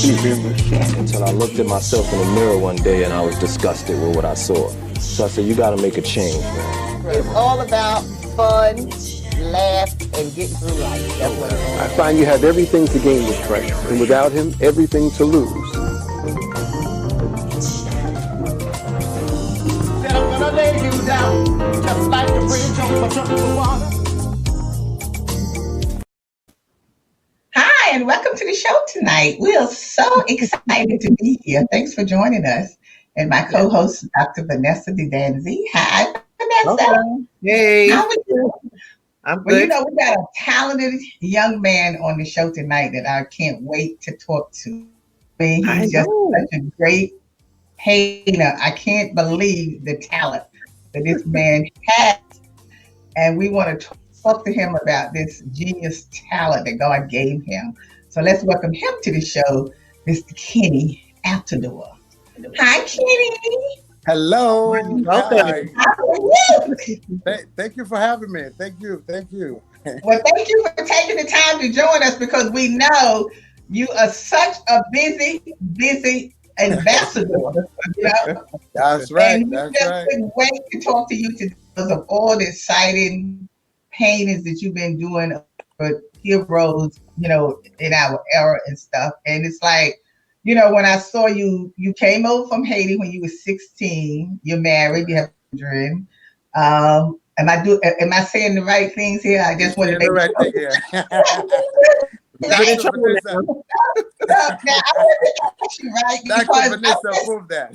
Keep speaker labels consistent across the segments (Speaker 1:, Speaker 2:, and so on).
Speaker 1: Until I looked at myself in the mirror one day and I was disgusted with what I saw. So I said, you got to make a change, man.
Speaker 2: It's all about fun, laugh, and get through life. That's what it is.
Speaker 3: I find you have everything to gain with Fresh, and without him, everything to lose.
Speaker 4: Then I'm gonna lay you down, just like a bridge over troubled water.
Speaker 5: Hi, and welcome to the show tonight. We are so excited to be here. Thanks for joining us. And my co-host, Dr. Vanessa DeDanzi. Hi, Vanessa.
Speaker 2: Okay. Hey.
Speaker 5: How are you?
Speaker 2: I'm
Speaker 5: Well,
Speaker 2: good.
Speaker 5: you know, we got a talented young man on the show tonight that I can't wait to talk to. I mean, he's just such a great painter. I can't believe the talent that this man has. And we want to talk to him about this genius talent that God gave him. So let's welcome him to the show, Mr. Kenny Altidor. Hi, Kenny.
Speaker 6: Hello.
Speaker 2: Welcome.
Speaker 5: How are you?
Speaker 6: Thank you for having me. Thank you.
Speaker 5: Well, thank you for taking the time to join us because we know you are such a busy ambassador. You know?
Speaker 6: That's right.
Speaker 5: And we just couldn't wait to talk to you today because of all the exciting paintings that you've been doing for heroes, you know, in our era and stuff. And it's like, you know, when I saw you, you came over from Haiti when you were 16. You're married. You have children. Am I saying the right things here? I just want to make
Speaker 6: right
Speaker 5: sure.
Speaker 6: thing here.
Speaker 5: Now, I want to ask you, right?
Speaker 6: Dr. Vanessa proved that.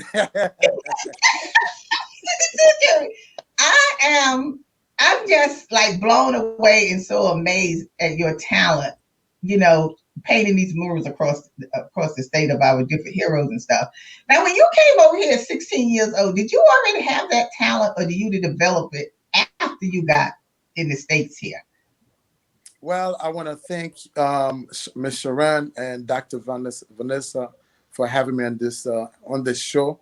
Speaker 5: I'm just like blown away and so amazed at your talent, you know, painting these murals across the state of our different heroes and stuff. Now, when you came over here at 16 years old, did you already have that talent or did you develop it after you got in the States here?
Speaker 6: Well, I want to thank Ms. Sharon and Dr. Vanessa for having me on this show.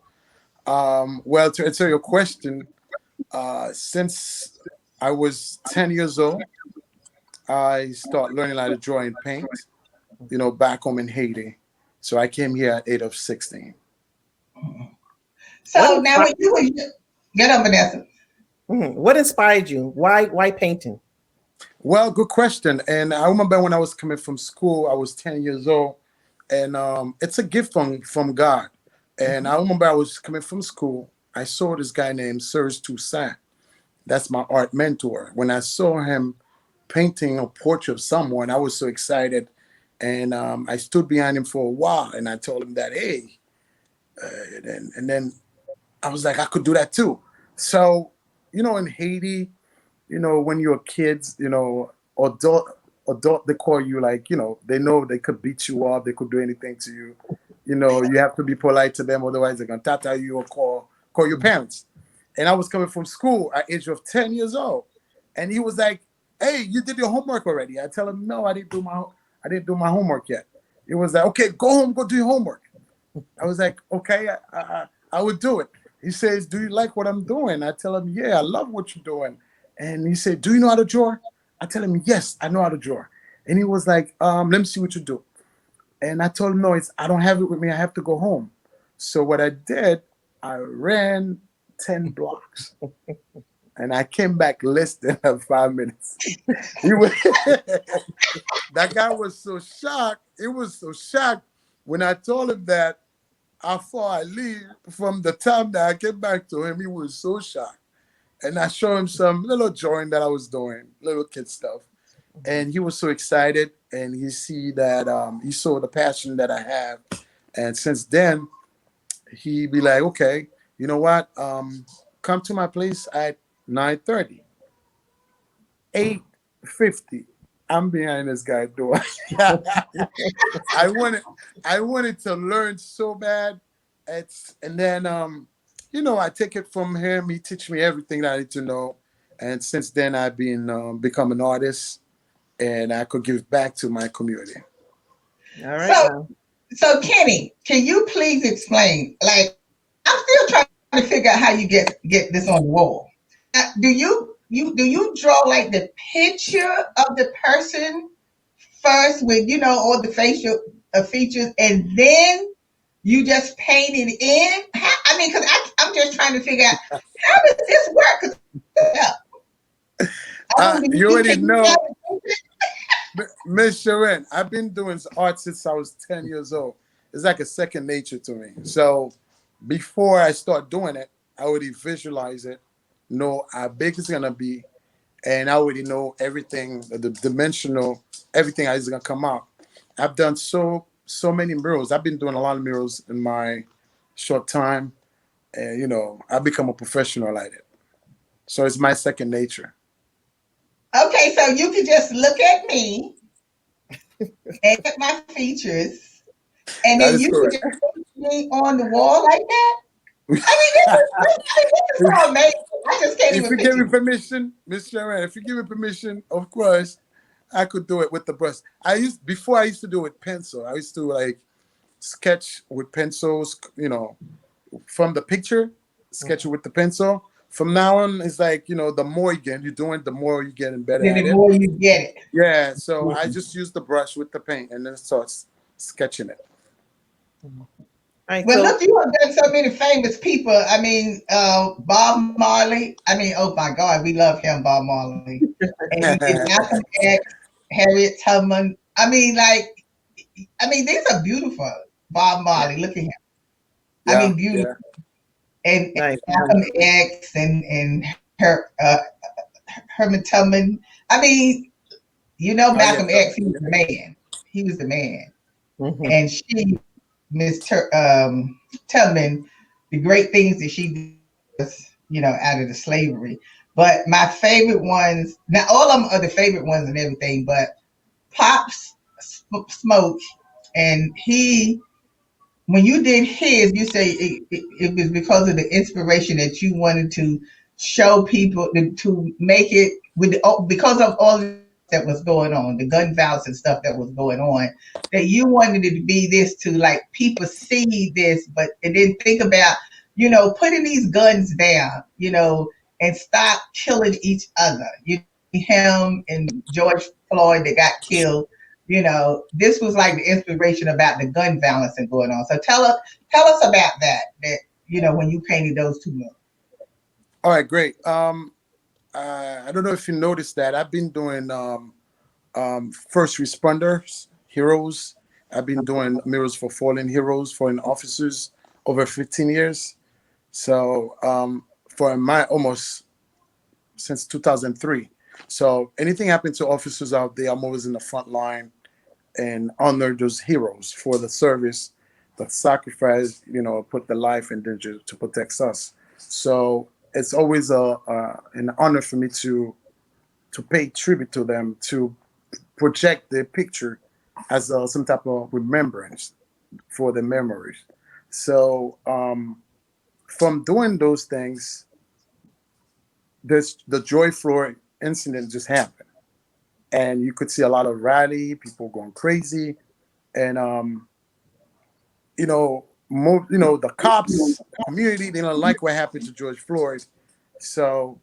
Speaker 6: Well, to answer your question, since I was 10 years old, I started learning how to draw and paint, you know, back home in Haiti. So I came here at the age of 16.
Speaker 5: So now when you were, get up, Vanessa.
Speaker 2: What inspired you? Why painting?
Speaker 6: Well, good question. And I remember when I was coming from school, I was 10 years old, and it's a gift from God. And I remember I was coming from school. I saw this guy named 13OCT20. That's my art mentor. When I saw him painting a portrait of someone, I was so excited. And I stood behind him for a while, and I told him that, hey. And then I was like, I could do that too. So, you know, in Haiti, you know, when you're kids, you know, adult, they call you like, you know they could beat you up, they could do anything to you. You know, you have to be polite to them, otherwise they're gonna tata you or call your parents. And I was coming from school at age of 10 years old, and he was like, "Hey, you did your homework already?" I tell him, "No, I didn't do my homework yet." He was like, "Okay, go home, go do your homework." I was like, "Okay, I would do it." He says, "Do you like what I'm doing?" I tell him, "Yeah, I love what you're doing." And he said, "Do you know how to draw?" I tell him, "Yes, I know how to draw." And he was like, "Let me see what you do." And I told him, "No, I don't have it with me. I have to go home." So what I did, I ran 10 blocks. And I came back less than 5 minutes. That guy was so shocked. It was so shocked when I told him that after I leave, from the time that I came back to him, he was so shocked. And I showed him some little drawing that I was doing, little kid stuff. And he was so excited. And he saw the passion that I have. And since then, he be like, "Okay, you know what? Come to my place at 9:30. 8:50. I'm behind this guy door." I wanted to learn so bad. And then you know, I take it from him. He teach me everything that I need to know. And since then, I've been become an artist, and I could give back to my community.
Speaker 2: All right.
Speaker 5: So Kenny, can you please explain? Like, I'm still trying to figure out how you get this on the wall. Do you draw like the picture of the person first with, you know, all the facial features, and then you just paint it in? I mean, because I'm just trying to figure out how does this work? 'Cause, yeah,
Speaker 6: You already
Speaker 5: can you
Speaker 6: know,
Speaker 5: tell me?
Speaker 6: Miss Sharon, I've been doing art since I was 10 years old. It's like a second nature to me. So before I start doing it, I already visualize it, know how big it's gonna be, and I already know everything, the dimensional, everything is gonna come out. I've done so many murals. I've been doing a lot of murals in my short time, and I've become a professional at it. So it's my second nature.
Speaker 5: Okay, so you can just look at me and at my features, and
Speaker 6: That
Speaker 5: then
Speaker 6: is
Speaker 5: you can
Speaker 6: correct.
Speaker 5: just put me on the wall like that. I mean, this is so amazing. I just can't
Speaker 6: If
Speaker 5: even
Speaker 6: you give
Speaker 5: picture
Speaker 6: me
Speaker 5: it.
Speaker 6: permission, Miss Sharon, if you give me permission, of course, I could do it with the brush. I used to do it with pencil. I used to like sketch with pencils, from the picture, sketch it with the pencil. From now on, it's like, the more you're doing, the more you're getting better
Speaker 5: Then
Speaker 6: at
Speaker 5: the
Speaker 6: it.
Speaker 5: more you get it.
Speaker 6: Yeah, so I just use the brush with the paint and then start sketching it.
Speaker 2: All right,
Speaker 5: Well,
Speaker 2: so
Speaker 5: look, you have done so many famous people. I mean, Bob Marley. I mean, oh my God, we love him, Bob Marley. And you did Malcolm X, Harriet Tubman. I mean, these are beautiful. Bob
Speaker 6: Yeah,
Speaker 5: Marley, look at him. I
Speaker 6: yeah,
Speaker 5: mean, beautiful.
Speaker 6: yeah,
Speaker 5: And
Speaker 2: nice,
Speaker 5: Malcolm X and Herman Tubman. I mean,
Speaker 6: Harriet
Speaker 5: Malcolm X,
Speaker 6: Tubman.
Speaker 5: he was the man. He was the man.
Speaker 2: Mhm.
Speaker 5: And she, Miss Tubman, the great things that she did was, out of the slavery. But my favorite ones, now all of them are the favorite ones and everything, but Pops Smoke, and when you did his, you say it was because of the inspiration that you wanted to show people to make it because of all that was going on, the gun violence and stuff that was going on, that you wanted it to be this to like people see this, but and then think about putting these guns down, and stop killing each other. Him and George Floyd that got killed, this was like the inspiration about the gun violence and going on. So tell us about that. That when you painted those two men.
Speaker 6: All right, great. I don't know if you noticed that I've been doing first responders, heroes. I've been doing murals for fallen heroes, fallen officers over 15 years. So for my almost since 2003. So anything happened to officers out there, I'm always in the front line and honor those heroes for the service, the sacrifice, put the life in danger to protect us. So it's always an honor for me to pay tribute to them, to project their picture as some type of remembrance for the memories. So from doing those things, this the Joy Floyd incident just happened, and you could see a lot of rally, people going crazy, and the cops, the community, they don't like what happened to George Floyd. So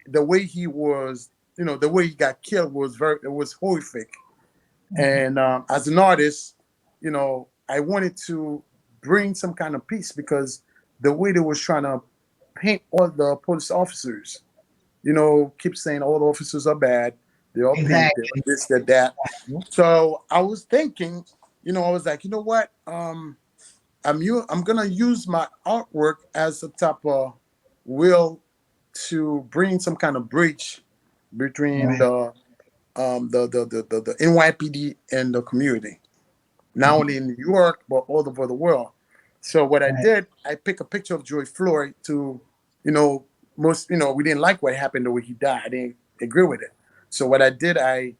Speaker 6: the way he was, the way he got killed it was horrific. And as an artist, I wanted to bring some kind of peace because the way they was trying to paint all the police officers, keep saying all the officers are bad, they're all pink, they're
Speaker 5: Exactly.
Speaker 6: this, they're that. So I was thinking, I was like, you know what? I'm gonna use my artwork as a type of will to bring some kind of bridge between
Speaker 5: Right.
Speaker 6: the NYPD and the community, not only in New York but all over the world. So what I
Speaker 5: Right.
Speaker 6: did, I picked a picture of George Floyd to, most, we didn't like what happened the way he died. I didn't agree with it. So what I did, I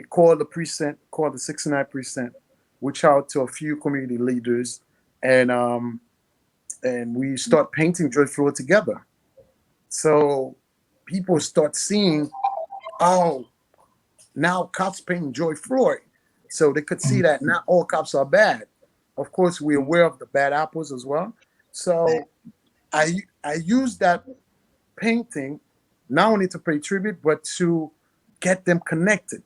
Speaker 6: called the precinct, called the 69 precinct, reach out to a few community leaders, and we start painting George Floyd together. So people start seeing, oh, now cops painting George Floyd, so they could see that not all cops are bad. Of course, we're aware of the bad apples as well. So I use that painting not only to pay tribute, but to get them connected,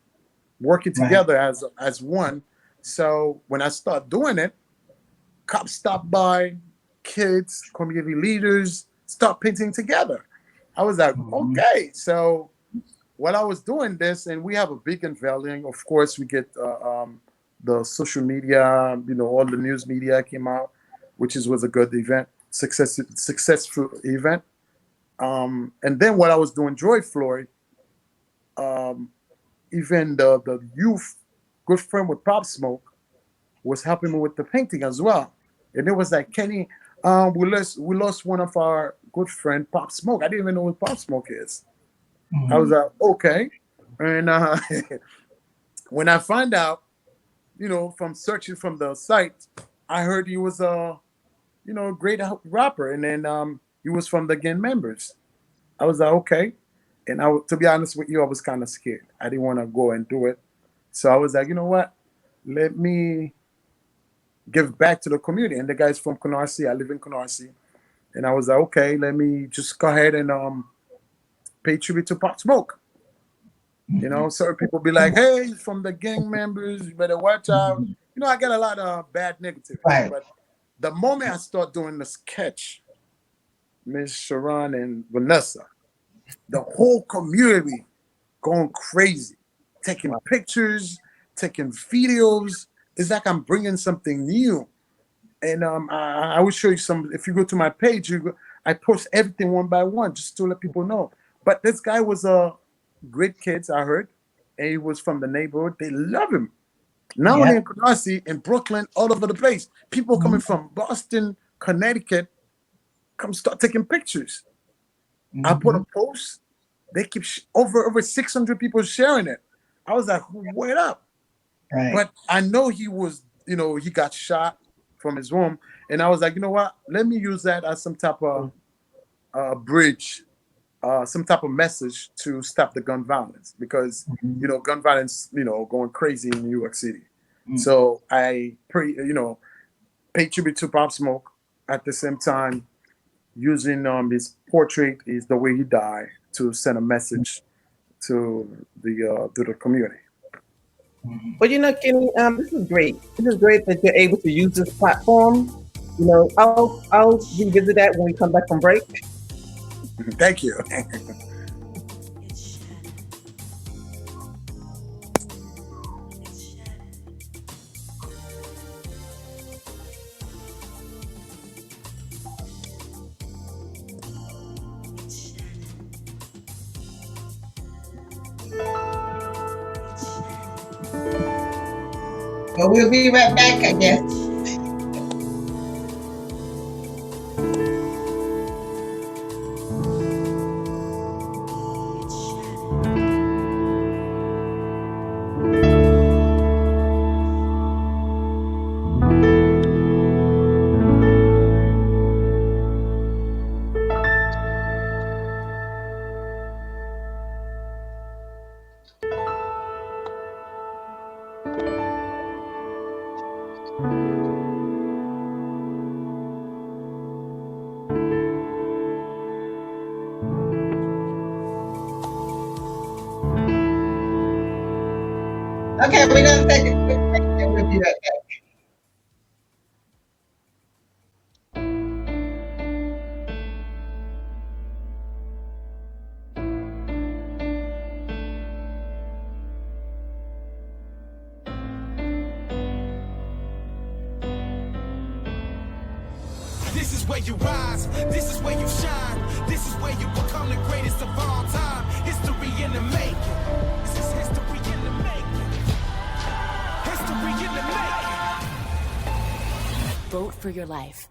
Speaker 6: working
Speaker 5: Right.
Speaker 6: together as one, So when I start doing it, cops stop by, kids, community leaders start painting together. I was like, okay. So while I was doing this, and we have a big unveiling, of course, we get the social media, all the news media came out, was a good event, successful event. And then while I was doing Joy Floyd, even the youth, good friend with Pop Smoke, was helping me with the painting as well. And it was like, Kenny, we lost one of our good friend, Pop Smoke. I didn't even know what Pop Smoke is. I was like, okay. And when I find out, from searching from the site, I heard he was a great rapper. And then he was from the gang members. I was like, okay. And to be honest with you, I was kind of scared. I didn't want to go and do it. So I was like, you know what? Let me give back to the community. And the guy's from Canarsie. I live in Canarsie. And I was like, okay, let me just go ahead and pay tribute to Pop Smoke. Certain people be like, hey, he's from the gang members. You better watch out. I get a lot of bad negativity.
Speaker 5: Right.
Speaker 6: But the moment I start doing the sketch, Miss Sharon and Vanessa, the whole community going crazy, taking pictures, taking videos. It's like I'm bringing something new. And I will show you some. If you go to my page, I post everything one by one just to let people know. But this guy was a great kid, I heard, and he was from the neighborhood. They love him. Not only in Canarsie, in Brooklyn, all over the place. People coming from Boston, Connecticut, come start taking pictures. I put a post. They keep over 600 people sharing it. I was like, wait up.
Speaker 5: Right.
Speaker 6: But I know he was, he got shot from his home. And I was like, you know what? Let me use that as some type of bridge, some type of message to stop the gun violence. Because, gun violence, going crazy in New York City. So I pay tribute to Pop Smoke at the same time, using his portrait is the way he died to send a message to the community.
Speaker 2: Well, Kenny, this is great. This is great that you're able to use this platform. I'll revisit that when we come back from break.
Speaker 6: Thank you.
Speaker 5: Well, we'll be right back, I guess. Okay, we're going to take a quick break and we'll be right back.
Speaker 7: This is where you rise, this is where you shine, this is where you become the greatest of all time. History in the making. This is history in the making. History in the making.
Speaker 8: Vote for your life.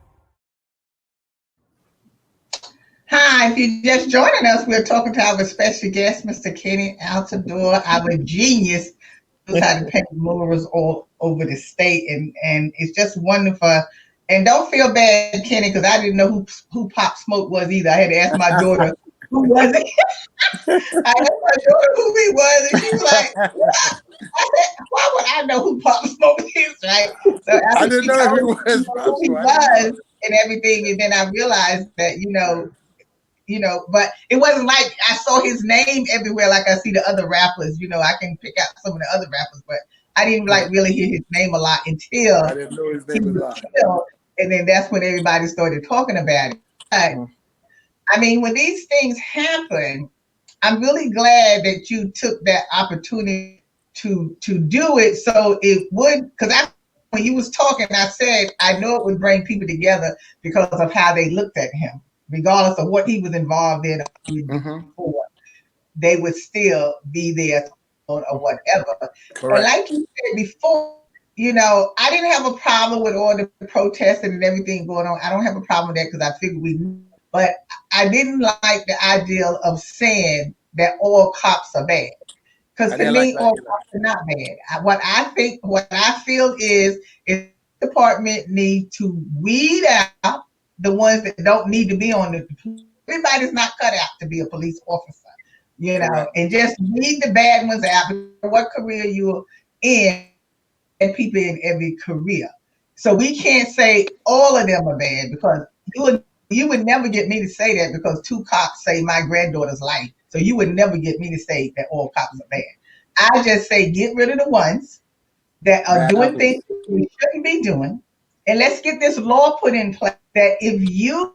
Speaker 5: Hi, if you're just joining us, we're talking to our special guest, Mr. Kenny Altidor, our genius, knows how to paint murals all over the state, and it's just wonderful. And don't feel bad, Kenny, because I didn't know who Pop Smoke was either. I had to ask my daughter who was it. I asked my daughter who he was, and she was like, "What?" I said, "Why would I know who Pop Smoke is?" Right? So
Speaker 6: I didn't know who
Speaker 5: he was and everything, and then I realized that but it wasn't like I saw his name everywhere like I see the other rappers. I can pick out some of the other rappers, but I didn't like really hear his name a lot until
Speaker 6: I didn't know his
Speaker 5: he
Speaker 6: name was
Speaker 5: was
Speaker 6: on.
Speaker 5: killed, and then that's when everybody started talking about it. But I mean, when these things happen, I'm really glad that you took that opportunity to do it. So it would, because when you was talking, I said I know it would bring people together because of how they looked at him, regardless of what he was involved in before, they would still be there or whatever. And
Speaker 6: Correct.
Speaker 5: like you said before, you know, I didn't have a problem with all the protesting and everything going on. I don't have a problem with that because I figured we, but I didn't like the idea of saying that all cops are bad. Because
Speaker 6: I
Speaker 5: to
Speaker 6: didn't like
Speaker 5: me,
Speaker 6: that
Speaker 5: all
Speaker 6: either.
Speaker 5: cops are not bad. What I think, what I feel is the department need to weed out the ones that don't need to be on the. Everybody's not cut out to be a police officer, you know,
Speaker 6: Correct.
Speaker 5: and just weed the bad ones out. What career you're in, and people in every career. So we can't say all of them are bad because you would never get me to say that because two cops saved my granddaughter's life. So you would never get me to say that all cops are bad. I just say get rid of the ones that are
Speaker 6: Bad
Speaker 5: doing
Speaker 6: apples.
Speaker 5: things we shouldn't be doing. And let's get this law put in place that if you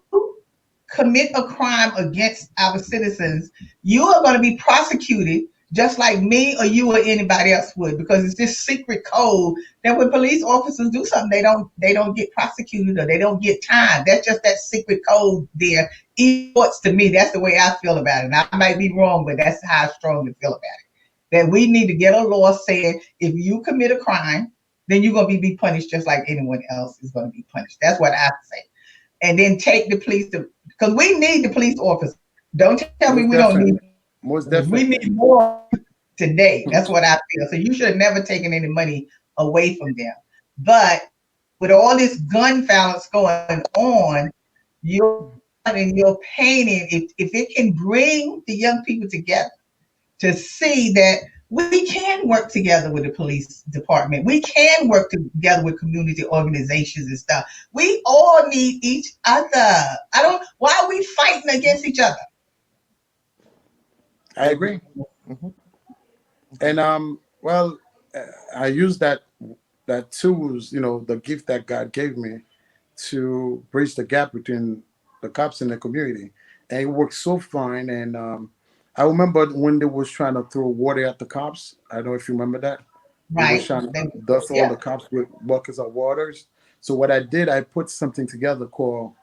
Speaker 5: commit a crime against our citizens, you are going to be prosecuted just like me or you or anybody else would, because it's this secret code that when police officers do something, they don't get prosecuted or they don't get time. That's just that secret code there. Esports to me, that's the way I feel about it. And I might be wrong, but that's how I strongly feel about it. That we need to get a law saying if you commit a crime, then you're going to be punished just like anyone else is going to be punished. That's what I say. And then take the police to, because we need the police officers. Don't tell me
Speaker 6: Most
Speaker 5: we don't need.
Speaker 6: definitely. Most
Speaker 5: We
Speaker 6: definitely.
Speaker 5: need more today. That's what I feel. So you should have never taken any money away from them. But with all this gun violence going on, you're and you're painting. If it can bring the young people together to see that we can work together with the police department. We can work together with community organizations and stuff. We all need each other. Why are we fighting against each other?
Speaker 6: I agree. And well, I use that tools, the gift that God gave me to bridge the gap between the cops and the community, and it worked so fine. And I remember when they was trying to throw water at the cops. I don't know if you remember that. They was
Speaker 5: Right.
Speaker 6: trying to dust all
Speaker 5: Yeah.
Speaker 6: the cops with buckets of waters. So what I did, I put something together called,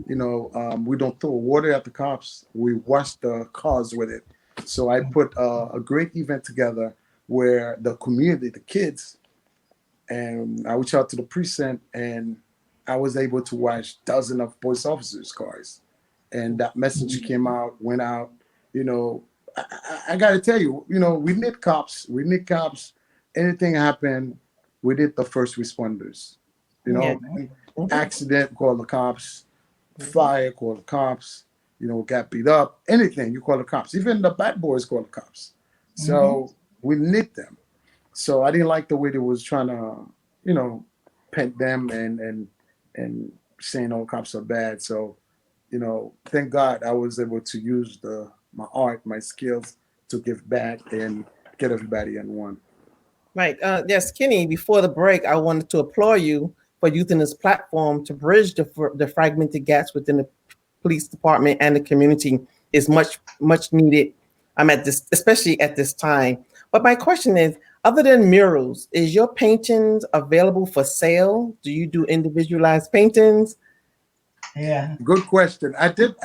Speaker 6: we don't throw water at the cops. We wash the cars with it. So I put a great event together where the community, the kids, and I reached out to the precinct, and I was able to wash dozens of police officers' cars, and that message came out, went out. You know, I got to tell you, we need cops. We need cops. Anything happen, we need the first responders. You
Speaker 2: Yeah.
Speaker 6: know, accident, call the cops. Fire, call the cops. Got beat up. Anything, you call the cops. Even the bad boys call the cops. So we need them. So I didn't like the way they was trying to, paint them and saying all cops are bad. So, thank God I was able to use my art, my skills to give back and get everybody in one.
Speaker 2: Right. Yes, Kenny, before the break, I wanted to applaud you for using this platform to bridge the fragmented gaps within the police department and the community is much needed. I'm at this, especially at this time. But my question is, other than murals, is your paintings available for sale? Do you do individualized paintings?
Speaker 5: Yeah.
Speaker 6: Good question. I did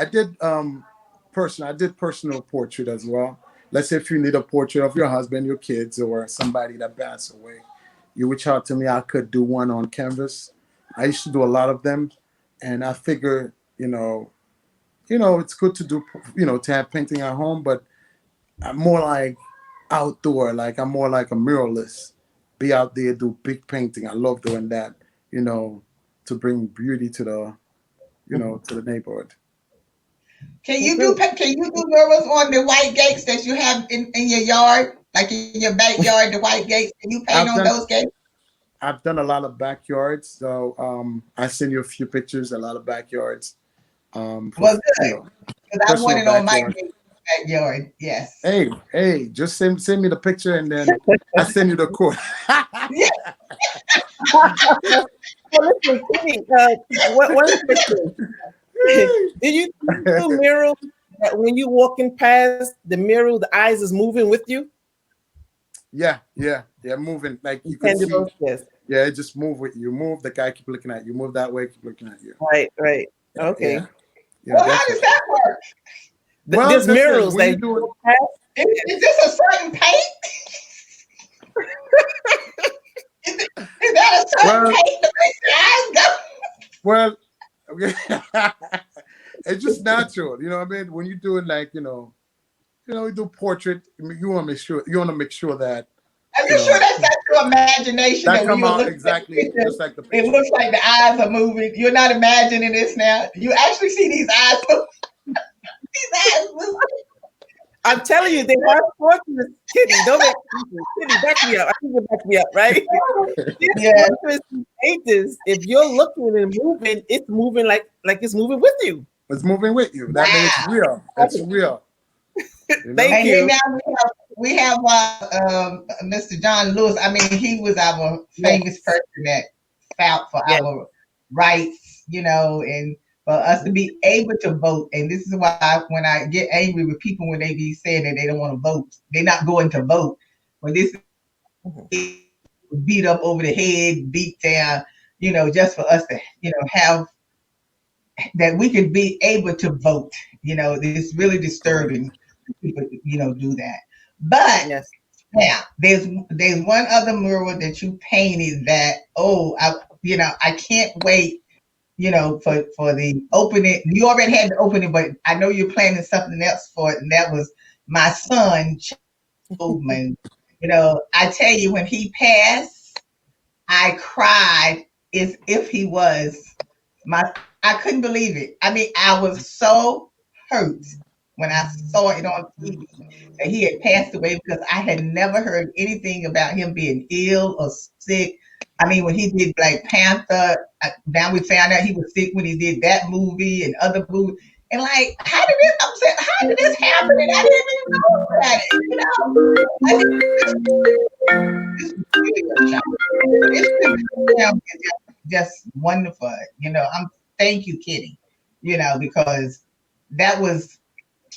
Speaker 6: personal portrait as well. Let's say if you need a portrait of your husband, your kids, or somebody that passed away, you reach out to me. I could do one on canvas. I used to do a lot of them, and I figure, it's good to do, to have painting at home, but I'm more like outdoor. Like I'm more like a muralist. Be out there, do big painting. I love doing that. To bring beauty to the neighborhood.
Speaker 5: Can you do murals on the white gates that you have in your yard, like in your backyard, the white gates? Can you paint
Speaker 6: I've
Speaker 5: on
Speaker 6: done
Speaker 5: those gates?
Speaker 6: I've done a lot of backyards, so I send you a few pictures. A lot of backyards. For
Speaker 5: Well, good. Because I want
Speaker 6: personal
Speaker 5: it on my
Speaker 6: backyard.
Speaker 5: gate. backyard. Yes.
Speaker 6: Hey, just send me the picture and then I send you the quote.
Speaker 2: Well, listen, Kitty, one question. Did you see the mirror that when you walking past the mirror, the eyes is moving with you?
Speaker 6: Yeah, moving like you could
Speaker 2: Can do
Speaker 6: see.
Speaker 2: those, yes.
Speaker 6: Yeah, it just move with you. Move, the guy keep looking at you. Move that way, keep looking at you.
Speaker 2: Right. Okay.
Speaker 6: Yeah,
Speaker 5: Well, how
Speaker 6: definitely.
Speaker 5: does that work?
Speaker 6: Well,
Speaker 2: There's
Speaker 6: listen,
Speaker 2: mirrors
Speaker 6: when
Speaker 2: that
Speaker 6: you do it,
Speaker 2: walk past.
Speaker 5: Is this a certain paint? Is that a certain
Speaker 6: Well-
Speaker 5: paint that makes your eyes go?
Speaker 6: well, it's just natural. You know what I mean? When you're doing like, you do portrait, I mean, you want to make sure that
Speaker 5: Are you sure that's not your imagination?
Speaker 6: that
Speaker 5: That when
Speaker 6: come
Speaker 5: you
Speaker 6: out
Speaker 5: look
Speaker 6: exactly
Speaker 5: at the picture,
Speaker 6: just like the
Speaker 5: it
Speaker 6: picture.
Speaker 5: looks like the eyes are moving. You're not imagining this now. You actually see these eyes move. These eyes move.
Speaker 2: I'm telling you, they have fortress, Kitty. Don't make Kitty, back me up. I think you back me up, right?
Speaker 5: Yeah.
Speaker 2: Fortress painters, if you're looking and moving, it's moving like it's moving with you.
Speaker 6: It's moving with you. That means it's real. It's real.
Speaker 2: Thank
Speaker 5: And
Speaker 2: you.
Speaker 5: then now we have Mr. John Lewis. I mean, he was our famous person that fought for our rights, and for us to be able to vote. And this is why when I get angry with people when they be saying that they don't want to vote, they're not going to vote. When this is beat up over the head, beat down, just for us to, have that we could be able to vote. It's really disturbing people, do that. But
Speaker 2: Yes.
Speaker 5: yeah, there's one other mural that you painted that I can't wait, for the opening. You already had the opening, but I know you're planning something else for it, and that was my son, Childman. I tell you, when he passed, I cried as if he was I couldn't believe it. I mean, I was so hurt when I saw it on TV that he had passed away because I had never heard anything about him being ill or sick. I mean, when he did Black Panther, now we found out he was sick when he did that movie and other movies. And like, how did this happen? And I didn't even know about it. I mean, this was really a shock. This film is just wonderful. Thank you, Kitty. Because that was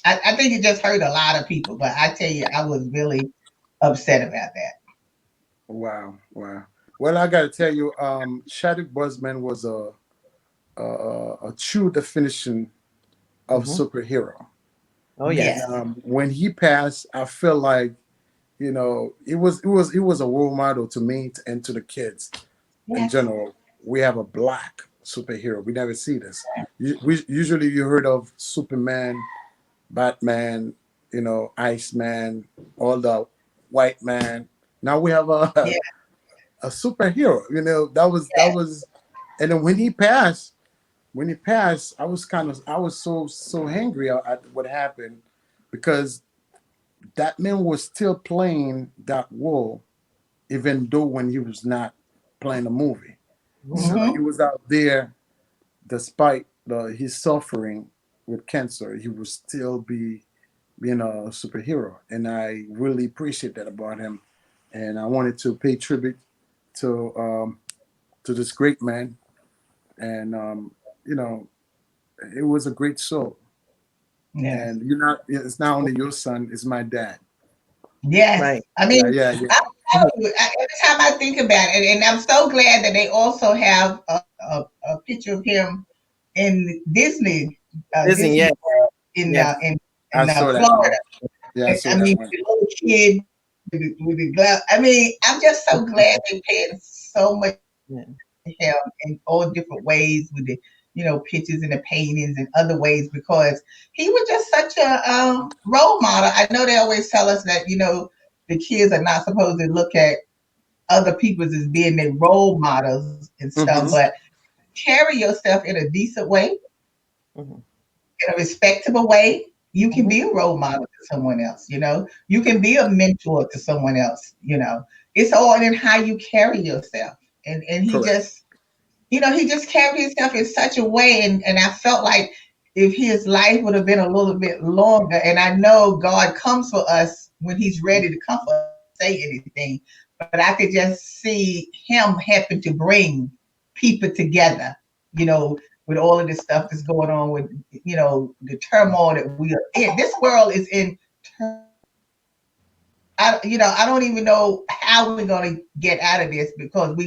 Speaker 5: I think it just hurt a lot of people. But I tell you, I was really upset about that.
Speaker 6: Wow. Well, I got to tell you, Chadwick Boseman was a true definition of superhero.
Speaker 2: Oh yes.
Speaker 6: When he passed, I feel like it was a role model to me and to the kids in general. We have a black superhero. We never see this. Usually you heard of Superman, Batman, Iceman, all the white man. Now we have a superhero. That was, and then when he passed, I was so angry at what happened because that man was still playing that role, even though when he was not playing the movie. So he was out there, despite his suffering with cancer, he would still be being a superhero, and I really appreciate that about him. And I wanted to pay tribute to this great man, and it was a great soul.
Speaker 5: Yeah.
Speaker 6: And it's not only your son, it's my dad.
Speaker 5: Yes.
Speaker 2: Right.
Speaker 5: I mean,
Speaker 6: Yeah.
Speaker 5: I'm telling you, every time I think about it, and I'm so glad that they also have a picture of him in Disney,
Speaker 2: Disney, yes.
Speaker 5: World in
Speaker 6: I saw that
Speaker 5: Florida.
Speaker 6: one. Yeah, I saw
Speaker 5: I
Speaker 6: that
Speaker 5: mean,
Speaker 6: one.
Speaker 5: the little kid with the glove. I mean, I'm just so glad they paid so much to him in all different ways with the pictures and the paintings and other ways because he was just such a role model. I know they always tell us that the kids are not supposed to look at other people as being their role models and stuff, but carry yourself in a decent way, in a respectable way. You can be a role model to someone else, you can be a mentor to someone else, it's all in how you carry yourself. And he
Speaker 6: Correct.
Speaker 5: just, he just carried himself in such a way. And I felt like if his life would have been a little bit longer. And I know God comes for us when he's ready to come for us, say anything. But I could just see him helping to bring people together, with all of this stuff that's going on with, the turmoil that we are in. This world is in turmoil. I don't even know how we're going to get out of this, because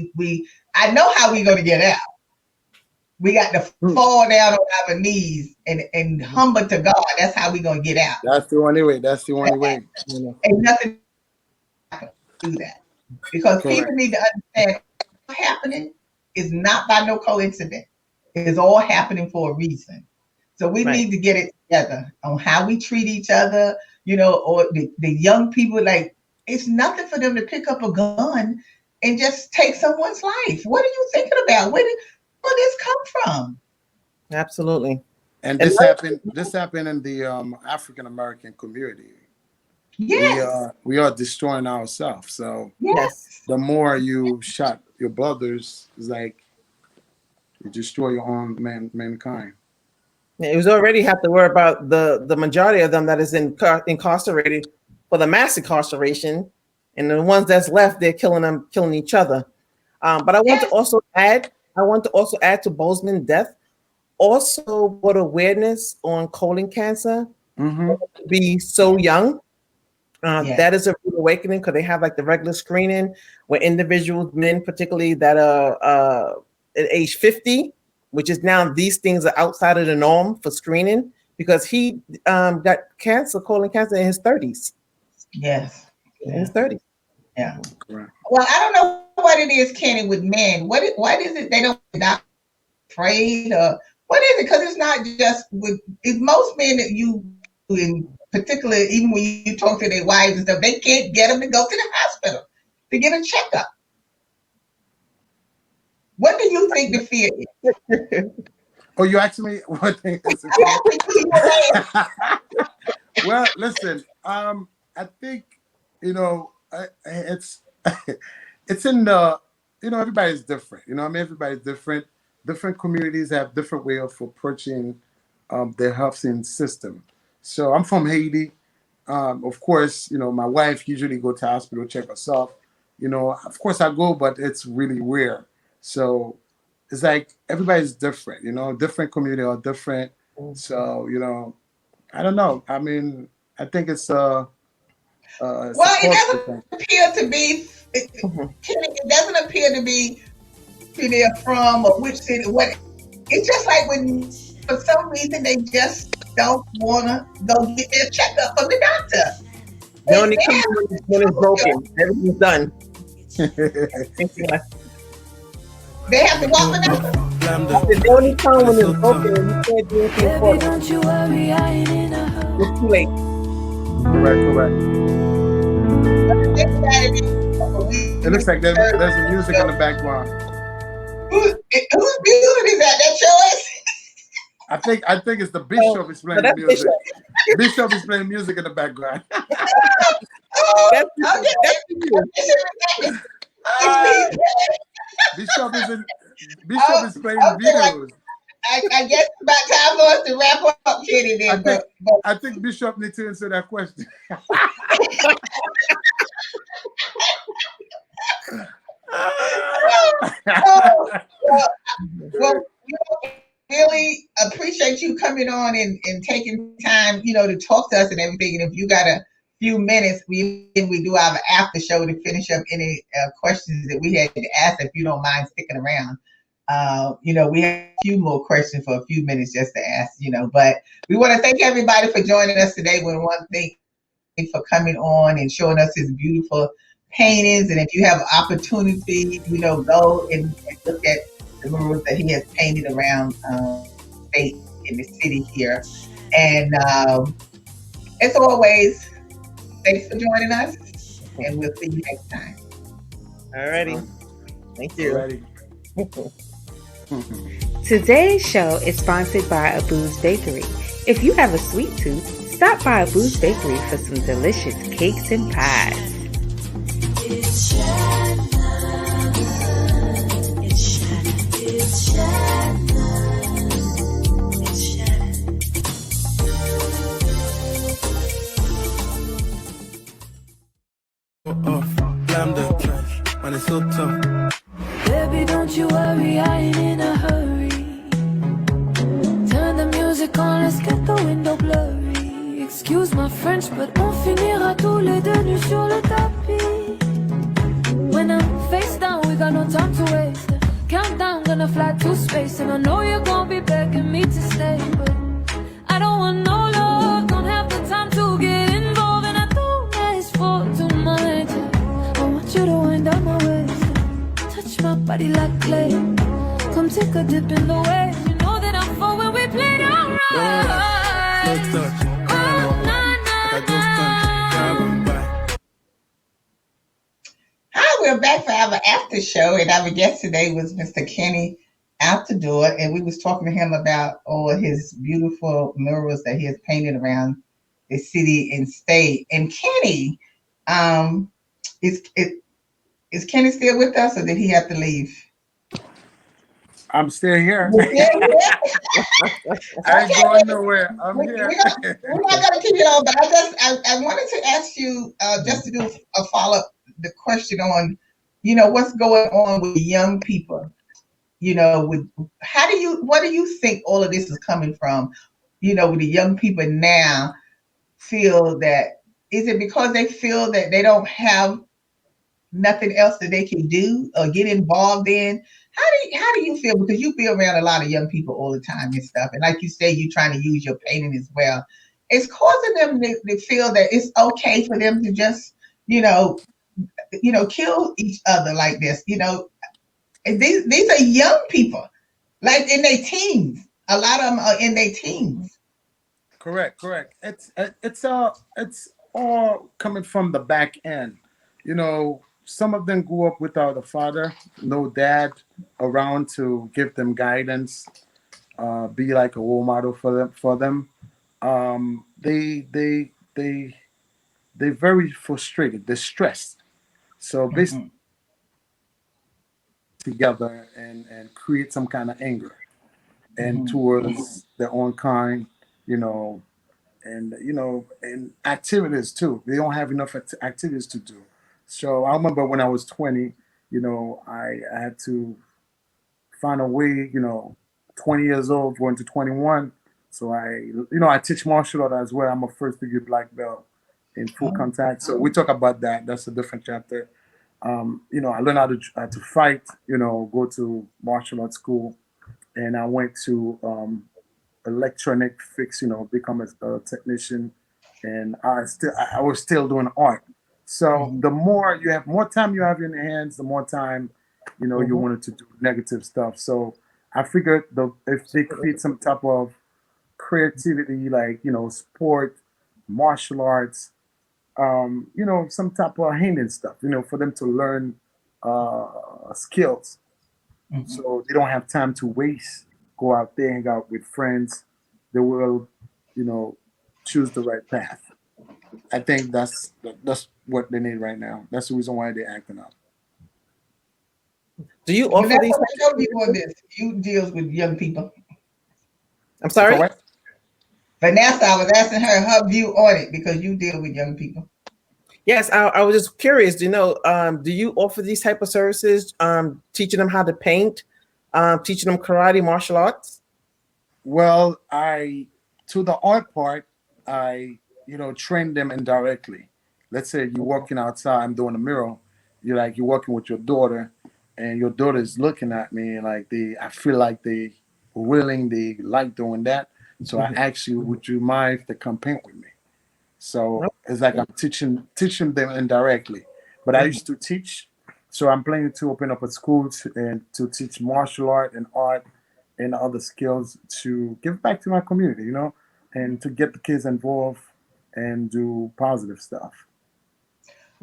Speaker 5: I know how we're going to get out. We got to fall down on our knees and humble to God. That's how we're going to get out.
Speaker 6: That's the only way. That's the only way.
Speaker 5: And nothing to do that. Because people need to understand what's happening is not by no coincidence. It's all happening for a reason. So we need to get it together on how we treat each other, or the young people. Like, it's nothing for them to pick up a gun and just take someone's life. What are you thinking about? Where did this come from?
Speaker 2: Absolutely.
Speaker 6: And this happened in the African American community.
Speaker 5: Yes.
Speaker 6: We are destroying ourselves. So
Speaker 5: yes,
Speaker 6: the more you shot your brothers, it's like you destroy your own mankind.
Speaker 2: Yeah, it was already have to worry about the majority of them that is incarcerated for the mass incarceration, and the ones that's left, they're killing each other. But I want to also add to Bozeman's death, also what awareness on colon cancer be so young. That is a rude awakening, because they have like the regular screening where individuals, men particularly, that are at age 50, which is now these things are outside of the norm for screening, because he got colon cancer in his 30s.
Speaker 5: Yes.
Speaker 2: In his 30s.
Speaker 5: Yeah. Right. Well, I don't know what it is, Kenny, with men. What is it they don't not afraid, or what is it? Because it's not just with most men that you, in particular, even when you talk to their wives and stuff, they can't get them to go to the hospital to get a checkup. What do you think the fear is?
Speaker 6: Oh, you asked me what thing is it? Well, listen, I think, it's in the, everybody's different. Everybody's different. Different communities have different way of approaching their health system. So I'm from Haiti. Of course, my wife usually go to hospital, check herself. Of course I go, but it's really rare. So it's like everybody's different, different community are different. So, I don't know. I mean, I think it's well,
Speaker 5: it doesn't appear to be. It doesn't appear to be who they're from or which city. What? It's just like when, for some reason, they just don't want to go get their checkup from the doctor.
Speaker 2: They only come when it's broken. Everything's done.
Speaker 5: They have to walk the doctor.
Speaker 2: They only come when it's broken. You can't do anything for them. Don't you worry, I ain't in a hurry. It's too late.
Speaker 6: Correct. It looks like there's music in the background.
Speaker 5: Whose music is that? That's yours?
Speaker 6: I think it's the bishop is playing music. Bishop is playing music in the background. Bishop is playing videos.
Speaker 5: I guess it's about time for us to wrap up, Kenny. Then,
Speaker 6: I think Bishop needs to answer that question.
Speaker 5: Well, really appreciate you coming on and taking time, to talk to us and everything. And if you got a few minutes, we do our after show to finish up any questions that we had to ask. If you don't mind sticking around, we have a few more questions for a few minutes just to ask. But we want to thank everybody for joining us today. We want to thank you for coming on and showing us his beautiful paintings. And if you have opportunity, go and look at the murals that he has painted around state in the city here. And as always, thanks for joining us, and we'll see you next time.
Speaker 2: Alrighty. Thank you.
Speaker 9: Today's show is sponsored by Abu's Bakery. If you have a sweet tooth, stop by Abu's Bakery for some delicious cakes and pies. It's Shannon. It's Shannon. It's Shannon.
Speaker 7: Blam the trash, man, it's so tough.
Speaker 10: Baby, don't you worry, I ain't in a hurry. Turn the music on, let's get the window blurry. Excuse my French, but on finira tous les deux nus sur le tapis. When I'm face down, we got no time to waste. Countdown, gonna fly to space. And I know you're gonna be begging me to stay, but I don't want no love, don't have the time to get involved. And I don't ask for too much. I want you to wind up my waist, touch my body like clay. Come take a dip in the waves. You know that I'm for when we play down right.
Speaker 7: No touch, I just driving by.
Speaker 5: Hi, we're back for our after show, and our guest today was Mr. Kenny Altidor, and we was talking to him about all his beautiful murals that he has painted around the city and state. And Kenny, is Kenny still with us, or did he have to leave?
Speaker 6: I'm still here.
Speaker 5: You're still here?
Speaker 6: I ain't going nowhere. I'm here.
Speaker 5: We're not going to keep it on, but I wanted to ask you just to do a follow-up the question on, what's going on with young people. What do you think all of this is coming from? With the young people now feel that, is it because they feel that they don't have nothing else that they can do or get involved in? How do you feel? Because you be around a lot of young people all the time and stuff. And like you say, you're trying to use your painting as well. It's causing them to feel that it's okay for them to just, kill each other like this. These are young people, like in their teens. A lot of them are in their teens.
Speaker 6: Correct. It's all coming from the back end. Some of them grew up without a father, no dad around to give them guidance, be like a role model for them. They're very frustrated. They're stressed. So basically, together and create some kind of anger and towards their own kind, and activities too. They don't have enough activities to do. So I remember when I was 20, I had to find a way, 20 years old, going to 21. So I teach martial art as well. I'm a first degree black belt in full contact. So we talk about that. That's a different chapter. I learned how to fight, go to martial arts school. And I went to electronic fix, become a technician. And I was still doing art. So the more time you have in your hands, the more time, you wanted to do negative stuff. So I figured if they create some type of creativity, like, sport, martial arts, some type of handling stuff, for them to learn skills. So they don't have time to waste, go out there, hang out with friends. They will, choose the right path. I think that's what they need right now. That's the reason why they're acting out.
Speaker 2: Do you offer these?
Speaker 5: You deals with young people.
Speaker 2: I'm sorry?
Speaker 5: Vanessa, I was asking her view on it because you deal with young people.
Speaker 2: Yes, I was just curious. Do you offer these type of services, teaching them how to paint, teaching them karate, martial arts?
Speaker 6: Well, to the art part, I train them indirectly. Let's say you're walking outside, I'm doing a mural. You're working with your daughter, and your daughter is looking at me, and I feel like they willing, they like doing that. So I ask you, would you mind if they come paint with me? So it's like I'm teaching them indirectly. But I used to teach, so I'm planning to open up a school to teach martial art and other skills to give back to my community, and to get the kids involved and do positive stuff.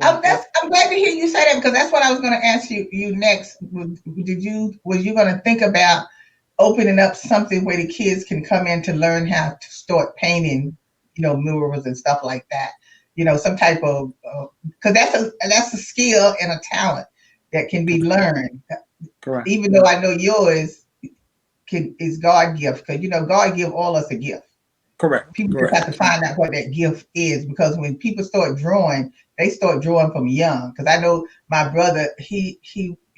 Speaker 5: I'm glad to hear you say that, because that's what I was going to ask you next. Was you going to think about opening up something where the kids can come in to learn how to start painting, murals and stuff like that? Some type of because that's a skill and a talent that can be learned.
Speaker 6: Correct.
Speaker 5: Even though I know yours is God gift, because God give all us a gift.
Speaker 6: Correct.
Speaker 5: People
Speaker 6: Correct.
Speaker 5: just have to find out what that gift is, because when people start drawing, they start drawing from young. Because I know my brother, he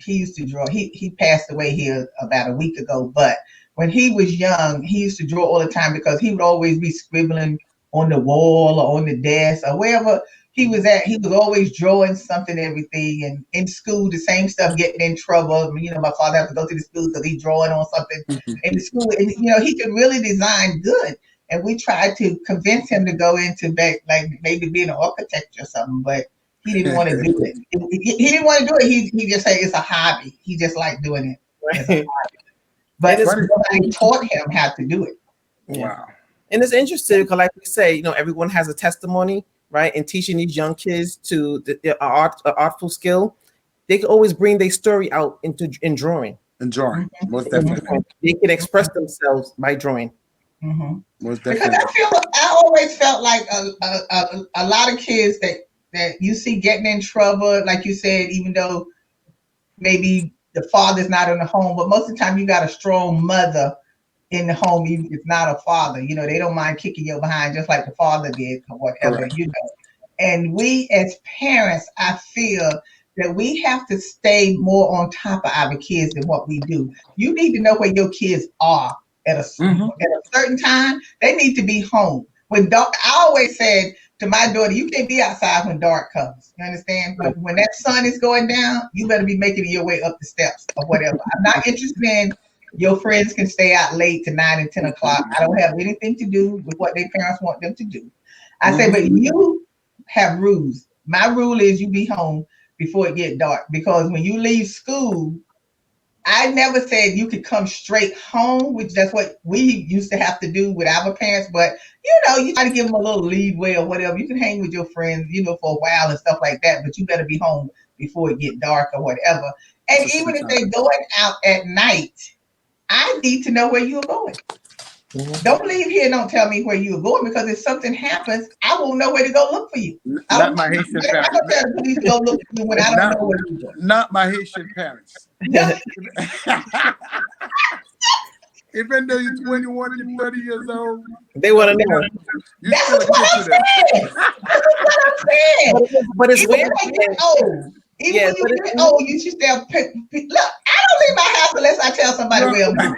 Speaker 5: used to draw. He passed away here about a week ago, but when he was young, he used to draw all the time because he would always be scribbling on the wall or on the desk or wherever he was at. He was always drawing something, everything. And in school, the same stuff, getting in trouble. You know, my father had to go to the school because he's drawing on something in the school. And, you know, he could really design good. And we tried to convince him to go into like maybe being an architect or something, but he didn't want to do it. He didn't want to do it. He just said it's a hobby. He just liked doing it. It's a hobby. But nobody taught him how to do it.
Speaker 6: Wow.
Speaker 2: And it's interesting because, like we say, you know, everyone has a testimony, right? And teaching these young kids to the artful skill, they can always bring their story out in drawing.
Speaker 6: In drawing, most definitely.
Speaker 2: They can express themselves by drawing.
Speaker 6: Most
Speaker 5: Because
Speaker 6: definitely.
Speaker 5: I always felt like a lot of kids that you see getting in trouble, like you said, even though maybe the father's not in the home, but most of the time you got a strong mother in the home, even if it's not a father. You know, they don't mind kicking you behind just like the father did or whatever,
Speaker 6: Correct.
Speaker 5: you know. And we as parents, I feel that we have to stay more on top of our kids than what we do. You need to know where your kids are at a certain time. They need to be home. When dark, I always said to my daughter, you can't be outside when dark comes. You understand? When that sun is going down, you better be making your way up the steps or whatever. I'm not interested in your friends can stay out late to 9 and 10 o'clock. I don't have anything to do with what their parents want them to do. I say, but you have rules. My rule is you be home before it get dark, because when you leave school, I never said you could come straight home, which that's what we used to have to do with our parents. But, you know, you try to give them a little leeway or whatever. You can hang with your friends, you know, for a while and stuff like that, but you better be home before it get dark or whatever. And even if they're going out at night, I need to know where you're going. Don't leave here and don't tell me where you're going, because if something happens, I won't know where to go look for you.
Speaker 6: Not my Haitian parents.
Speaker 5: I'm tell the police to go look for you when I don't know where you're going.
Speaker 6: Not my Haitian parents. Even though you're 21 and 30 years old,
Speaker 2: they want to know.
Speaker 6: You're still a kid to them.
Speaker 5: That's what I'm saying.
Speaker 2: But it's
Speaker 5: even
Speaker 2: weird.
Speaker 5: when you get old, even when you get old, you should still pick. Look, I don't leave my house unless I tell somebody where I'm going.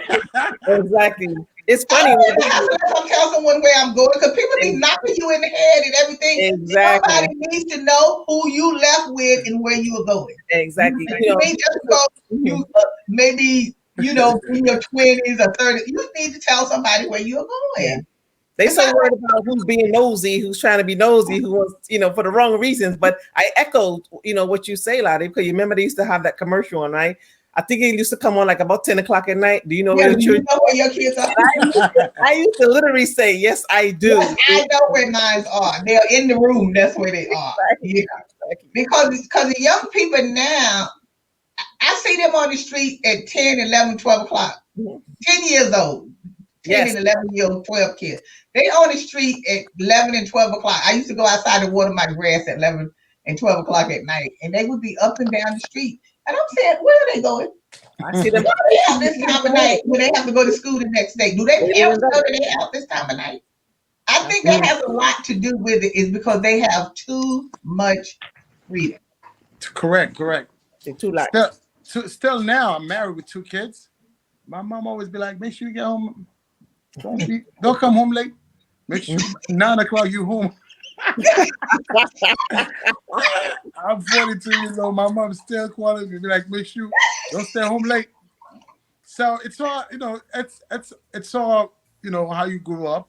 Speaker 2: Exactly. It's funny.
Speaker 5: I don't leave my house unless I tell someone where I'm going, because people be knocking you in the head and everything.
Speaker 2: Exactly.
Speaker 5: Somebody needs to know who you left with and where you are going.
Speaker 2: Exactly.
Speaker 5: You know, just because you maybe, you know, in your 20s or 30s, you need to tell somebody where you're going.
Speaker 2: Yeah. They so worried about who's being nosy, who's trying to be nosy, who wants, you know, for the wrong reasons. But I echoed, you know, what you say, Lottie, because you remember they used to have that commercial on, right? I think it used to come on like about 10 o'clock at night. Do you know where
Speaker 5: you know where your kids are?
Speaker 2: I used to literally say, yes, I do.
Speaker 5: Yes, I know where mine are. They're in the room. That's where they are. Yeah. Because the young people now, I see them on the street at 10, 11, 12 o'clock. 10 years old. 10 and 11-year-old, 12 kids. They on the street at 11 and 12 o'clock. I used to go outside and water my grass at 11 and 12 o'clock at night, and they would be up and down the street. And I'm saying, where are they going?
Speaker 2: I see them
Speaker 5: out this time of night when they have to go to school the next day. Do they ever know that they're out this time of night? I think that has a lot to do with it, is because they have too much freedom.
Speaker 6: Correct.
Speaker 2: Too light.
Speaker 6: Still now, I'm married with 2 kids. My mom always be like, make sure you get home. Don't come home late. Make sure 9 o'clock you home. I'm 42 years old. My mom still calling me, be like, make sure don't stay home late. So it's all, you know, it's all, you know, how you grew up,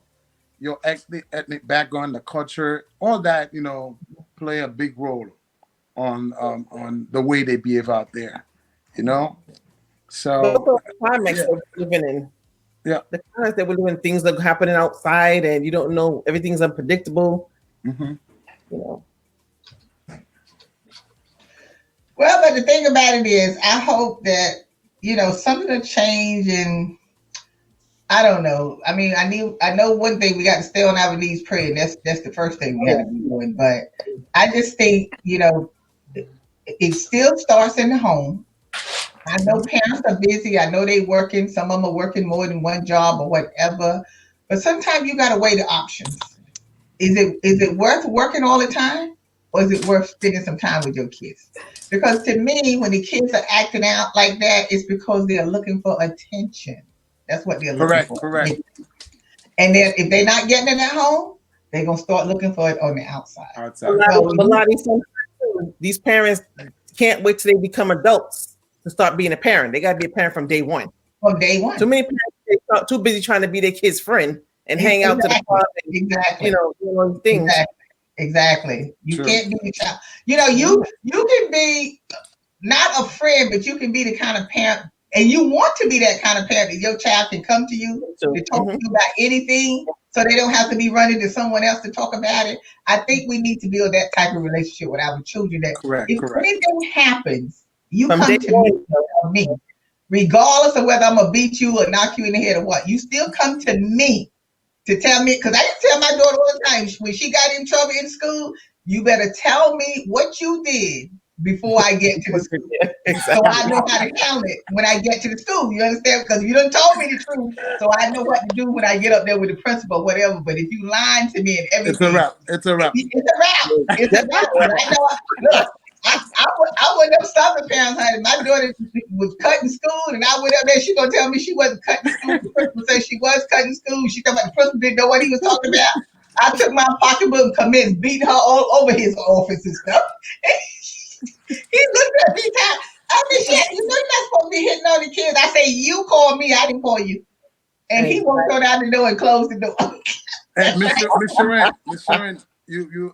Speaker 6: your ethnic background, the culture, all that, you know, play a big role on the way they behave out there, you know. So
Speaker 2: the climax that we're living in.
Speaker 6: Yeah.
Speaker 2: The times that we're living, things that are happening outside, and you don't know, everything's unpredictable.
Speaker 6: Mm-hmm.
Speaker 2: You know.
Speaker 5: Well, but the thing about it is, I hope that, you know, something will change, and I don't know. I mean, I know one thing, we got to stay on our knees praying. That's the first thing we got to be doing. But I just think, you know, it still starts in the home. I know parents are busy. I know they're working. Some of them are working more than one job or whatever. But sometimes you got to weigh the options. Is it worth working all the time, or is it worth spending some time with your kids? Because to me, when the kids are acting out like that, it's because they are looking for attention. That's what they're looking for.
Speaker 6: Correct.
Speaker 5: And then if they're not getting it at home, they're gonna start looking for it on the outside.
Speaker 2: A lot of these parents can't wait till they become adults to start being a parent. They got to be a parent from day one.
Speaker 5: From day one.
Speaker 2: Too many parents are too busy trying to be their kid's friend and hang out to the club. And, things.
Speaker 5: Exactly. You can't be the child. You can be not a friend, but you can be the kind of parent, and you want to be that kind of parent that your child can come to you to talk to you about anything, so they don't have to be running to someone else to talk about it. I think we need to build that type of relationship with our children. That if anything happens, you come to me, regardless of whether I'm gonna beat you or knock you in the head or what. You still come to me to tell me, because I used to tell my daughter all the time when she got in trouble in school, you better tell me what you did before I get to the school. So I know how to handle it when I get to the school. You understand? Because you done told me the truth, so I know what to do when I get up there with the principal or whatever. But if you lying to me and everything,
Speaker 6: it's a wrap.
Speaker 5: It's a wrap. I know. Look, I went up Southern parents' honey. My daughter was cutting school, and I went up there. She gonna tell me she wasn't cutting school. The principal said she was cutting school. She thought the principal didn't know what he was talking about. I took my pocketbook and commenced beating her all over his office and stuff. He looked at me. I mean, shit, you know you're not supposed to be hitting on the kids. I say, you called me, I didn't call you. And he won't go down the door and close the door.
Speaker 6: Hey, Miss Sharon, you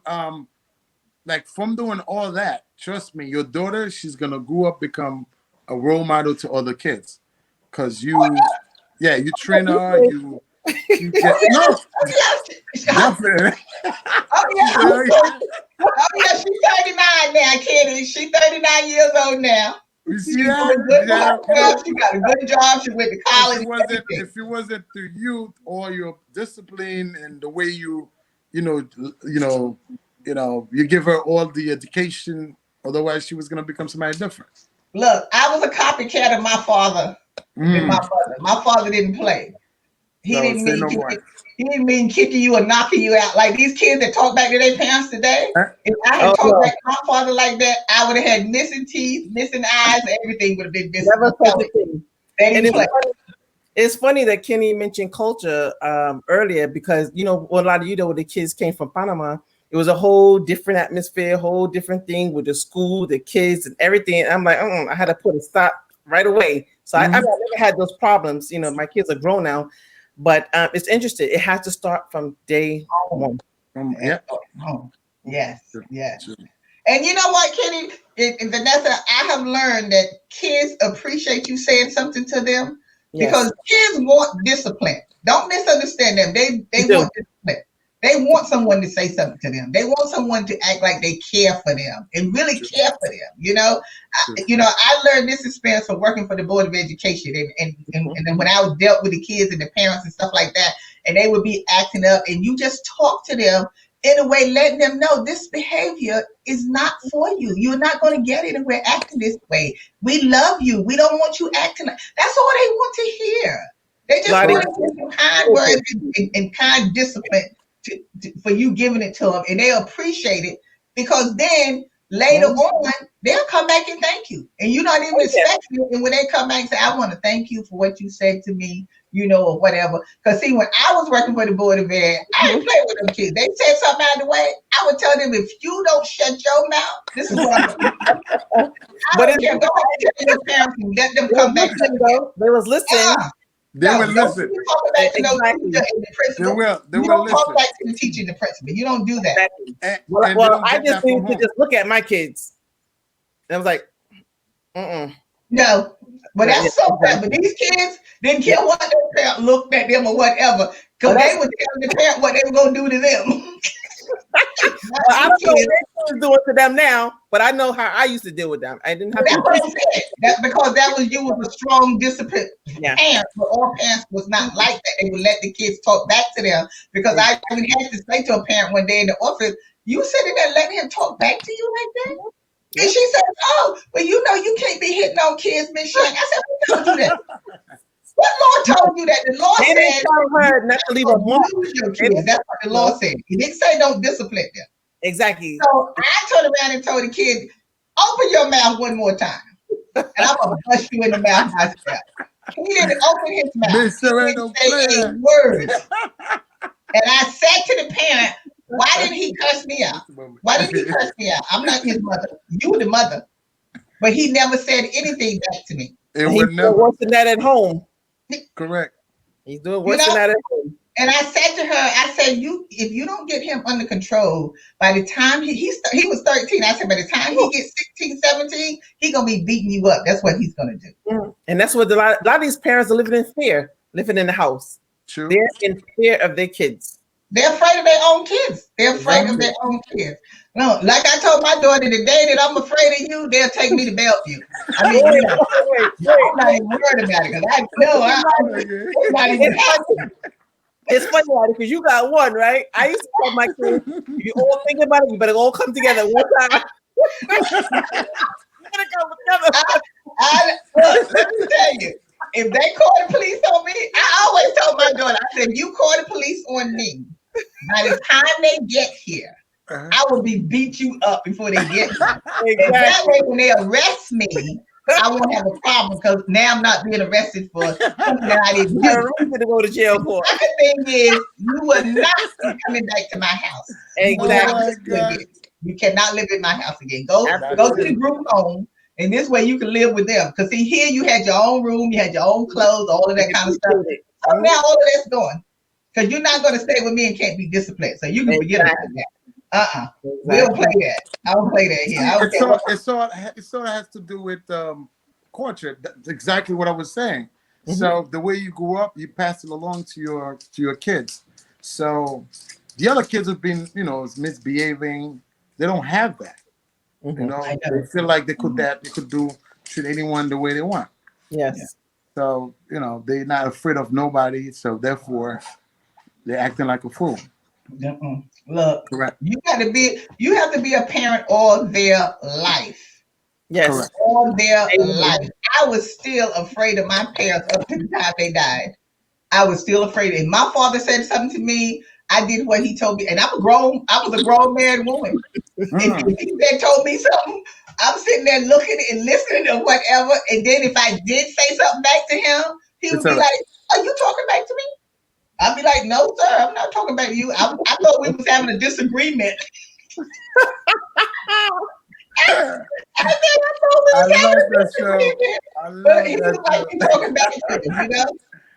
Speaker 6: like from doing all that, trust me, your daughter, she's gonna grow up, become a role model to other kids. Cause you train her, you get definitely.
Speaker 5: Oh yeah, she's 39 now, Kenny. She's 39 years old now.
Speaker 6: You see
Speaker 5: She's
Speaker 6: that?
Speaker 5: doing good. She got a good job. She went to college.
Speaker 6: If it wasn't through youth or your discipline and the way you give her all the education, otherwise she was gonna become somebody different.
Speaker 5: Look, I was a copycat of my father and my brother. My father didn't play. He didn't mean kicking you or knocking you out. Like these kids that talk back to their parents today, if I had talked back to my father like that, I would have had missing teeth, missing eyes, everything would have been missing.
Speaker 2: Never such a thing. It's funny that Kenny mentioned culture earlier, because a lot of the kids came from Panama. It was a whole different atmosphere, whole different thing with the school, the kids, and everything. And I'm like, I had to put a stop right away. So I've never had those problems. My kids are grown now. But it's interesting. It has to start from day one.
Speaker 5: Yes. And you know what, Kenny and Vanessa, I have learned that kids appreciate you saying something to them because kids want discipline. Don't misunderstand them. They want discipline. They want someone to say something to them. They want someone to act like they care for them and really care for them. I learned this experience from working for the Board of Education, and then when I dealt with the kids and the parents and stuff like that, and they would be acting up, and you just talk to them in a way, letting them know this behavior is not for you. You're not going to get it if we're acting this way. We love you. We don't want you acting like. That's all they want to hear. They just want to hear some kind words and kind discipline. For you giving it to them, and they appreciate it, because then later on they'll come back and thank you, and you're not even expecting it. And when they come back and say, I want to thank you for what you said to me, or whatever. Because see, when I was working for the Board of Ed, I didn't play with them kids. They said something out of the way, I would tell them, if you don't shut your mouth, this is what I'm going to do. But if you go and tell your parents and let them come back,
Speaker 2: they was listening.
Speaker 6: They will listen.
Speaker 5: You talk back to the principal.
Speaker 6: They will
Speaker 5: don't
Speaker 6: listen.
Speaker 5: talk back to the teacher and the principal. You don't do that.
Speaker 2: Well, I just need to just look at my kids. And I was like,
Speaker 5: No, but that's so bad. But these kids didn't care what their parent looked at them or whatever, because they would tell the parent what they were going to do to them.
Speaker 2: I don't know what they're doing to them now, but I know how I used to deal with them. I didn't have
Speaker 5: to. That's because you was a strong, disciplined parent, but all parents was not like that. They would let the kids talk back to them, because I even had to say to a parent one day in the office, you sitting there letting him talk back to you like that? And she said, oh, well, you can't be hitting on kids, Miss Shank. I said, well, don't do that. What law told you that? The law
Speaker 2: They didn't
Speaker 5: said
Speaker 2: tell her not to leave a mark.
Speaker 5: abuse your kids. That's what the law said. It didn't say don't discipline them.
Speaker 2: Exactly.
Speaker 5: So I turned around and told the kid, open your mouth one more time. And I'm going to bust you in the mouth myself. He didn't open his mouth. He didn't say a word. And I said to the parent, why didn't he cuss me out? Why didn't he cuss me out? I'm not his mother. You were the mother. But he never said anything back to me.
Speaker 6: It
Speaker 2: He's
Speaker 6: would never.
Speaker 2: doing worse than that at home.
Speaker 6: Correct.
Speaker 2: He's doing worse than that at home.
Speaker 5: And I said to her, I said, if you don't get him under control, by the time he was 13, I said, by the time he gets 16, 17, he's going to be beating you up. That's what he's going to do.
Speaker 2: And that's what a lot of these parents are living in fear, living in the house.
Speaker 6: True.
Speaker 2: They're in fear of their kids.
Speaker 5: They're afraid of their own kids. They're afraid of their own kids. No, like I told my daughter, the day that I'm afraid of you, they'll take me to Bellevue. I mean, I'm not even worried about it because I know it's not even happening.
Speaker 2: It's funny, because you got one, right? I used to tell my kids, if you all think about it, you better all come together one time.
Speaker 5: Let me tell you, if they call the police on me, I always told my daughter, I said, if you call the police on me, by the time they get here, I will be beat you up before they get here. And that way, when they arrest me, I won't have a problem because now I'm not being arrested for something that I didn't do.
Speaker 2: You're reason to go to jail for.
Speaker 5: The other thing is, you will not be coming back to my house.
Speaker 2: Exactly.
Speaker 5: You cannot live in my house again. Go to the group home, and this way you can live with them. Because see, here you had your own room, you had your own clothes, all of that kind of stuff. So now all of that's gone. Because you're not going to stay with me and can't be disciplined. So you can forget about that. We don't play that. I don't play that here.
Speaker 6: It sort of has to do with culture. That's exactly what I was saying. So the way you grew up, you pass it along to your kids. So the other kids have been, misbehaving. They don't have that. They feel like they could treat anyone the way they want.
Speaker 2: Yes.
Speaker 6: So they're not afraid of nobody. So therefore, they're acting like a fool.
Speaker 5: Look,
Speaker 6: correct.
Speaker 5: You have to be a parent all their life.
Speaker 2: Yes.
Speaker 6: Correct.
Speaker 5: All their life. I was still afraid of my parents up to the time they died. I was still afraid. If my father said something to me, I did what he told me. And I was a grown married woman. If he had told me something, I'm sitting there looking and listening or whatever. And then if I did say something back to him, he would be like, are you talking back to me? I'd be like, no, sir, I'm not talking about you. I thought we was having a disagreement. I love that show. But he was like, you talking back to me,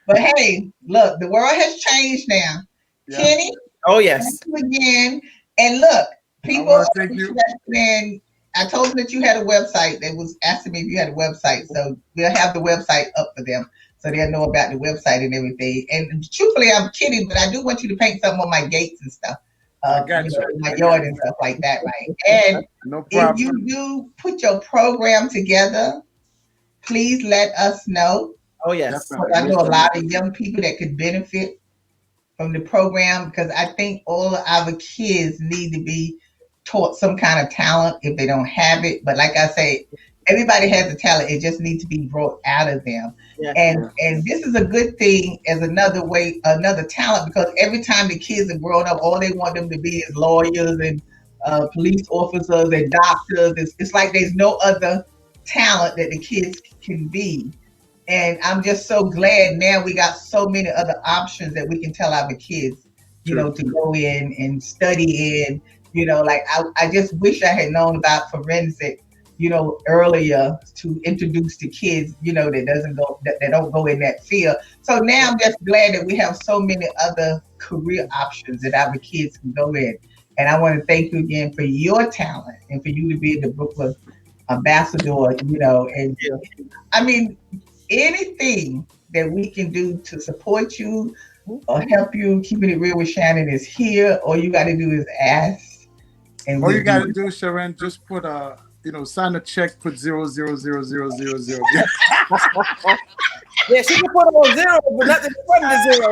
Speaker 5: But hey, look, the world has changed now. Yeah. Kenny.
Speaker 2: Oh, yes.
Speaker 5: Thank you again. And look, people are interested. I told them that you had a website. They was asking me if you had a website. So we'll have the website up for them. So they'll know about the website and everything. And truthfully, I'm kidding, but I do want you to paint something on my gates and stuff. My yard and stuff like that, right? And if you do put your program together, please let us know.
Speaker 2: Oh, yes.
Speaker 5: I know a lot of young people that could benefit from the program because I think all of our kids need to be taught some kind of talent if they don't have it. But like I say, everybody has a talent. It just needs to be brought out of them. Yeah. And this is a good thing as another talent, because every time the kids are growing up, all they want them to be is lawyers and police officers and doctors. It's like there's no other talent that the kids can be. And I'm just so glad now we got so many other options that we can tell our kids, to go in and study in. Like I just wish I had known about forensic earlier to introduce the kids, that don't go in that field. So now I'm just glad that we have so many other career options that our kids can go in. And I want to thank you again for your talent and for you to be the Brooklyn ambassador, and I mean, anything that we can do to support you or help you, keeping it real with Shannon is here. All you got to do is ask. And
Speaker 6: all you got to do, Sharon, just put sign a check, put 0000000.
Speaker 2: Yeah, she can put on zero, but nothing in front of the zero.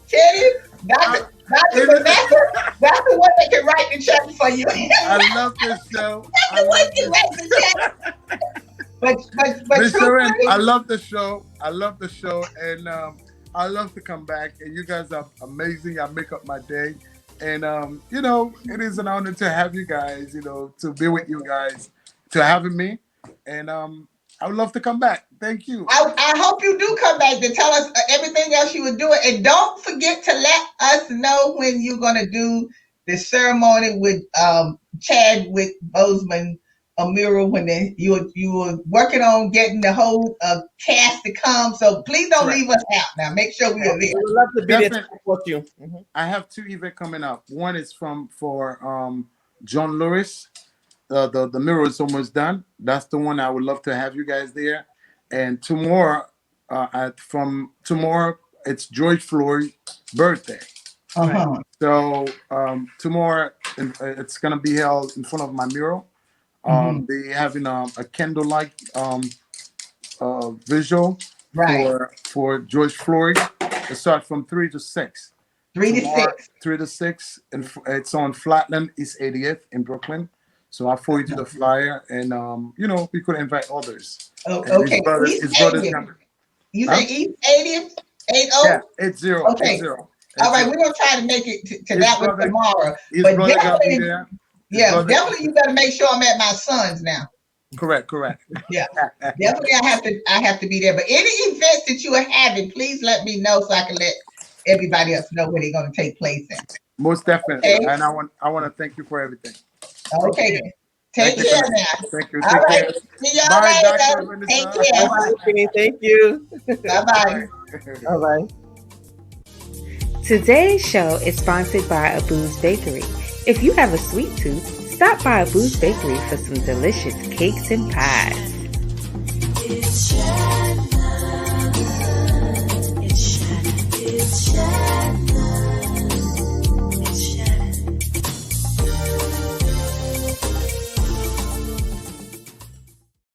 Speaker 5: Kenny, that's the one that can write the check for you.
Speaker 6: I love this show.
Speaker 5: That's the one that can write the check. but
Speaker 6: Miss Sharon,
Speaker 5: truthfully,
Speaker 6: I love the show. I love the show, and I love to come back. And you guys are amazing. Y'all make up my day. And you know, it is an honor to have you guys. You know, to be with you guys, to having me, and I would love to come back. Thank you.
Speaker 5: I hope you do come back to tell us everything else you were doing. And don't forget to let us know when you're going to do the ceremony with Chadwick Boseman, a mural, when you were working on getting the whole cast to come. So please don't leave us out now. Make sure we are there.
Speaker 2: We would love to be there to support you.
Speaker 6: I have 2 events coming up. One is for John Lewis. The mural is almost done. That's the one I would love to have you guys there. And tomorrow, tomorrow it's George Floyd's birthday. So tomorrow it's gonna be held in front of my mural. They having a candlelight visual for George Floyd. It starts from 3 to 6.
Speaker 5: 3 to 6,
Speaker 6: and it's on Flatland East 80th in Brooklyn. So I'll forward you the flyer, and you know, we could invite others.
Speaker 5: Oh, okay.
Speaker 6: His brother's coming.
Speaker 5: You say East 80th? 80?
Speaker 6: Yeah, 80.
Speaker 5: Okay.
Speaker 6: 80.
Speaker 5: All right, we're gonna try to make it to that one tomorrow.
Speaker 6: His
Speaker 5: But
Speaker 6: brother got
Speaker 5: definitely,
Speaker 6: me there.
Speaker 5: definitely you better make sure I'm at my son's now.
Speaker 6: Correct.
Speaker 5: Yeah, definitely I have to be there. But any events that you are having, please let me know so I can let everybody else know where they're gonna take place in.
Speaker 6: Most definitely.
Speaker 5: Okay.
Speaker 6: And I want to thank you for everything.
Speaker 5: Okay, then. Take care now.
Speaker 6: Thank you.
Speaker 5: All right. See y'all
Speaker 6: Bye,
Speaker 5: later.
Speaker 6: Dr.
Speaker 5: Take
Speaker 6: Vanessa.
Speaker 5: care.
Speaker 2: Thank you.
Speaker 5: Bye-bye.
Speaker 2: Bye-bye.
Speaker 9: Today's show is sponsored by Abu's Bakery. If you have a sweet tooth, stop by Abu's Bakery for some delicious cakes and pies.
Speaker 10: It's Shannon. It's Shannon. It's Shannon.